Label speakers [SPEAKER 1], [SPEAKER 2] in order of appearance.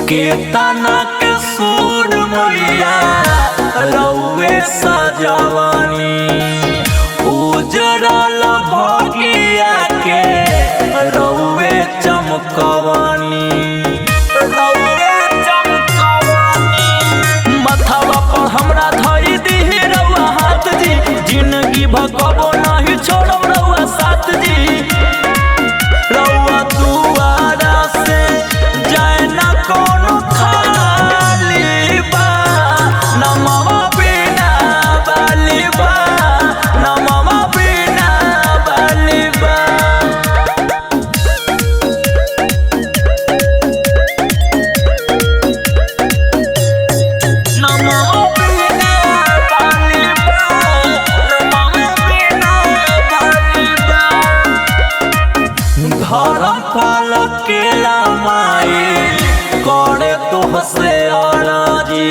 [SPEAKER 1] केतना के सूर मैया रउए सजवानी उजरल भगिया के रउए चमकवानी मथवा पर हमरा धई दी रउआ हाथ जी जिंदगी भगबो नहीं छोड़ब रउआ साथ जी रउआ दुआरा से जाए ना कोनो खाली बा नमवा बिना बाली बा नमवा बिना बाली बा नमवा बिना बाली बा नमवा बिना बाली बा घर पाल केला माई करे तुहसे आना जी।